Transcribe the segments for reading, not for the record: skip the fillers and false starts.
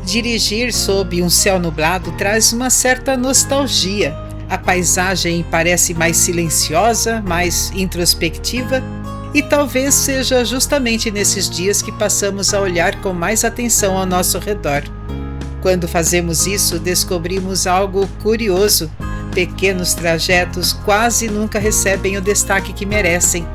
Dirigir sob um céu nublado traz uma certa nostalgia. A paisagem parece mais silenciosa, mais introspectiva, e talvez seja justamente nesses dias que passamos a olhar com mais atenção ao nosso redor. Quando fazemos isso, descobrimos algo curioso. Pequenos trajetos quase nunca recebem o destaque que merecem.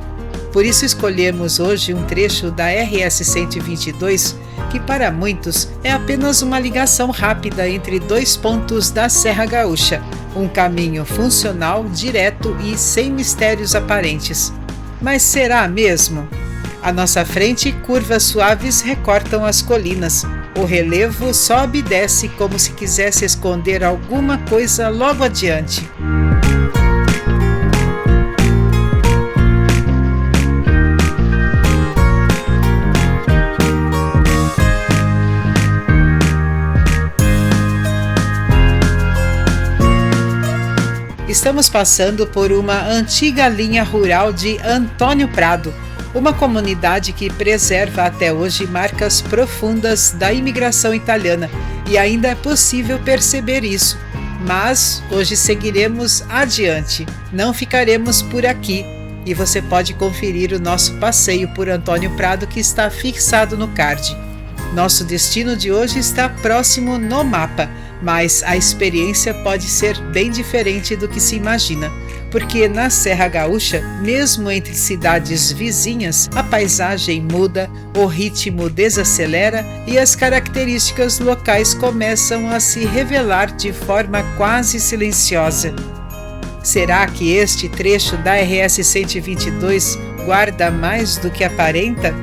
Por isso escolhemos hoje um trecho da RS 122, que para muitos é apenas uma ligação rápida entre dois pontos da Serra Gaúcha, um caminho funcional, direto e sem mistérios aparentes. Mas será mesmo? À nossa frente, curvas suaves recortam as colinas. O relevo sobe e desce como se quisesse esconder alguma coisa logo adiante. Estamos passando por uma antiga linha rural de Antônio Prado, uma comunidade que preserva até hoje marcas profundas da imigração italiana, e ainda é possível perceber isso. Mas hoje seguiremos adiante, não ficaremos por aqui, e você pode conferir o nosso passeio por Antônio Prado que está fixado no card. Nosso destino de hoje está próximo no mapa, mas a experiência pode ser bem diferente do que se imagina, porque na Serra Gaúcha, mesmo entre cidades vizinhas, a paisagem muda, o ritmo desacelera e as características locais começam a se revelar de forma quase silenciosa. Será que este trecho da RS 122 guarda mais do que aparenta?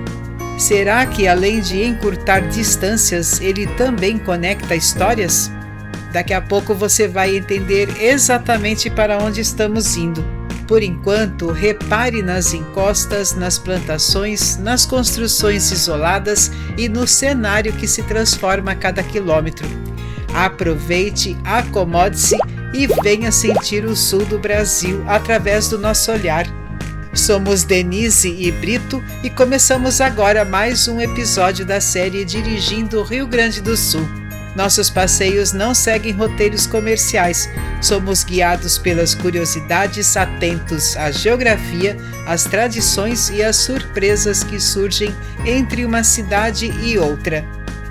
Será que, além de encurtar distâncias, ele também conecta histórias? Daqui a pouco você vai entender exatamente para onde estamos indo. Por enquanto, repare nas encostas, nas plantações, nas construções isoladas e no cenário que se transforma a cada quilômetro. Aproveite, acomode-se e venha sentir o sul do Brasil através do nosso olhar. Somos Denise e Brito e começamos agora mais um episódio da série Dirigindo o Rio Grande do Sul. Nossos passeios não seguem roteiros comerciais. Somos guiados pelas curiosidades, atentos à geografia, às tradições e às surpresas que surgem entre uma cidade e outra.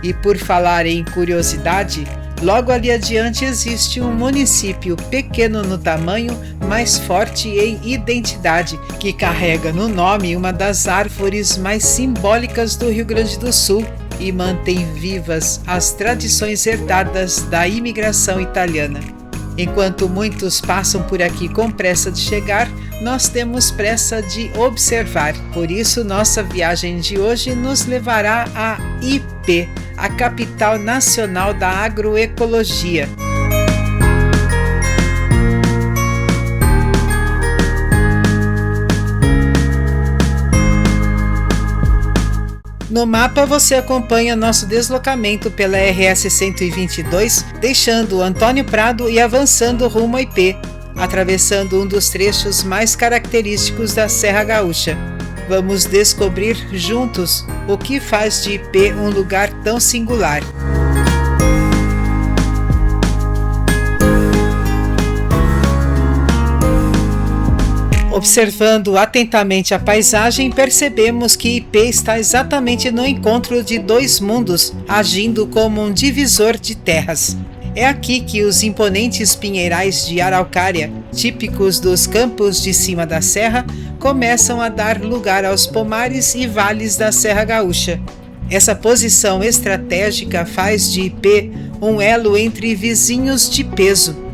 E por falar em curiosidade, logo ali adiante existe um município pequeno no tamanho, mas forte em identidade, que carrega no nome uma das árvores mais simbólicas do Rio Grande do Sul e mantém vivas as tradições herdadas da imigração italiana. Enquanto muitos passam por aqui com pressa de chegar, nós temos pressa de observar. Por isso, nossa viagem de hoje nos levará a IP, a capital nacional da agroecologia. No mapa você acompanha nosso deslocamento pela RS 122, deixando Antônio Prado e avançando rumo a IP, atravessando um dos trechos mais característicos da Serra Gaúcha. Vamos descobrir juntos o que faz de IP um lugar tão singular. Observando atentamente a paisagem, percebemos que IP está exatamente no encontro de dois mundos, agindo como um divisor de terras. É aqui que os imponentes pinheirais de araucária, típicos dos campos de cima da serra, começam a dar lugar aos pomares e vales da Serra Gaúcha. Essa posição estratégica faz de IP um elo entre vizinhos de peso.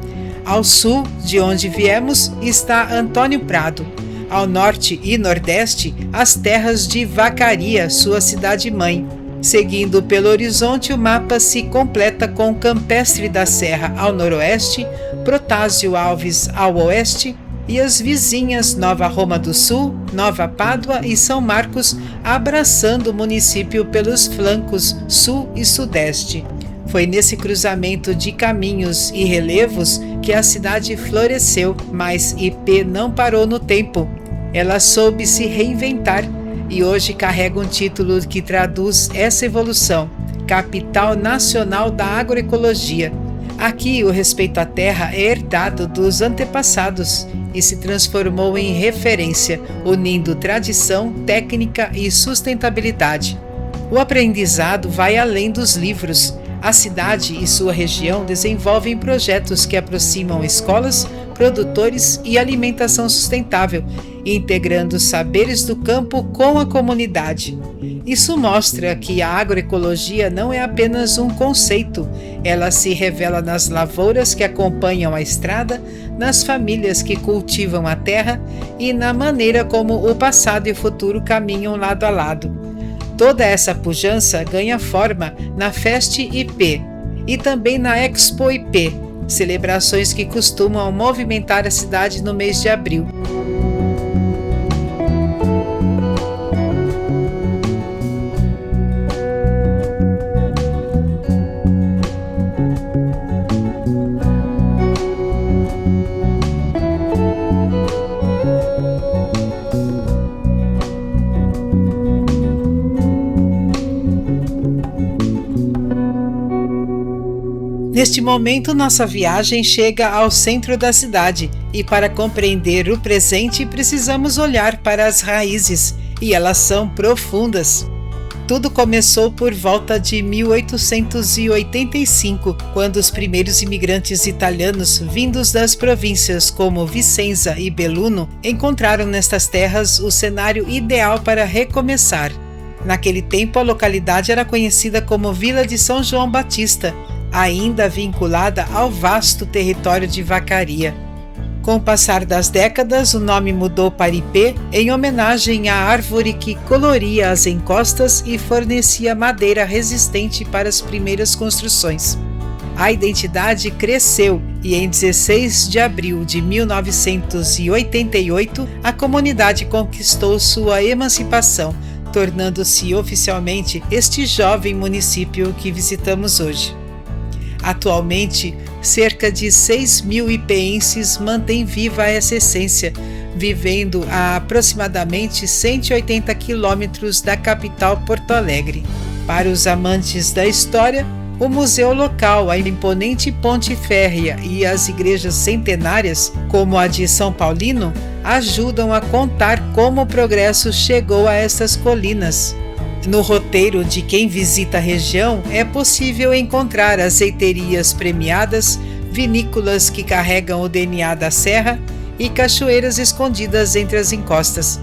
Ao sul, de onde viemos, está Antônio Prado. Ao norte e nordeste, as terras de Vacaria, sua cidade-mãe. Seguindo pelo horizonte, o mapa se completa com Campestre da Serra ao noroeste, Protásio Alves ao oeste e as vizinhas Nova Roma do Sul, Nova Pádua e São Marcos abraçando o município pelos flancos sul e sudeste. Foi nesse cruzamento de caminhos e relevos que a cidade floresceu, mas IP não parou no tempo. Ela soube se reinventar e hoje carrega um título que traduz essa evolução: capital nacional da agroecologia. Aqui, o respeito à terra é herdado dos antepassados e se transformou em referência, unindo tradição, técnica e sustentabilidade. O aprendizado vai além dos livros. A cidade e sua região desenvolvem projetos que aproximam escolas, produtores e alimentação sustentável, integrando os saberes do campo com a comunidade. Isso mostra que a agroecologia não é apenas um conceito, ela se revela nas lavouras que acompanham a estrada, nas famílias que cultivam a terra e na maneira como o passado e o futuro caminham lado a lado. Toda essa pujança ganha forma na Fest IP e também na Expo IP, celebrações que costumam movimentar a cidade no mês de abril. Neste momento, nossa viagem chega ao centro da cidade e, para compreender o presente, precisamos olhar para as raízes, e elas são profundas. Tudo começou por volta de 1885, quando os primeiros imigrantes italianos, vindos das províncias como Vicenza e Belluno, encontraram nestas terras o cenário ideal para recomeçar. Naquele tempo, a localidade era conhecida como Vila de São João Batista, ainda vinculada ao vasto território de Vacaria. Com o passar das décadas, o nome mudou para Ipê em homenagem à árvore que coloria as encostas e fornecia madeira resistente para as primeiras construções. A identidade cresceu e em 16 de abril de 1988, a comunidade conquistou sua emancipação, tornando-se oficialmente este jovem município que visitamos hoje. Atualmente, cerca de 6.000 ipeenses mantêm viva essa essência, vivendo a aproximadamente 180 quilômetros da capital Porto Alegre. Para os amantes da história, o museu local, a imponente ponte férrea e as igrejas centenárias, como a de São Paulino, ajudam a contar como o progresso chegou a estas colinas. No roteiro de quem visita a região, é possível encontrar azeiterias premiadas, vinícolas que carregam o DNA da serra e cachoeiras escondidas entre as encostas.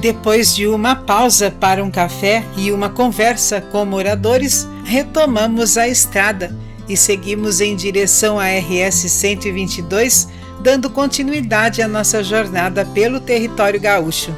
Depois de uma pausa para um café e uma conversa com moradores, retomamos a estrada e seguimos em direção à RS 122, dando continuidade à nossa jornada pelo território gaúcho.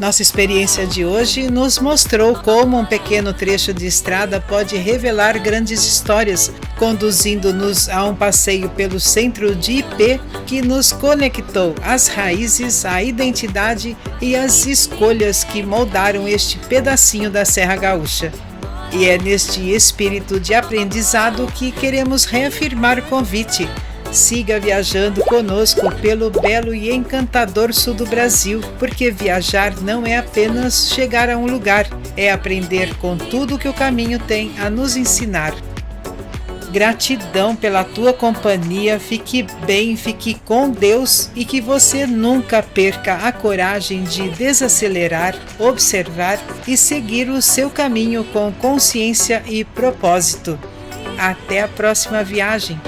Nossa experiência de hoje nos mostrou como um pequeno trecho de estrada pode revelar grandes histórias, conduzindo-nos a um passeio pelo centro de IP que nos conectou às raízes, à identidade e às escolhas que moldaram este pedacinho da Serra Gaúcha. E é neste espírito de aprendizado que queremos reafirmar o convite. Siga viajando conosco pelo belo e encantador sul do Brasil, porque viajar não é apenas chegar a um lugar, é aprender com tudo que o caminho tem a nos ensinar. Gratidão pela tua companhia, fique bem, fique com Deus e que você nunca perca a coragem de desacelerar, observar e seguir o seu caminho com consciência e propósito. Até a próxima viagem!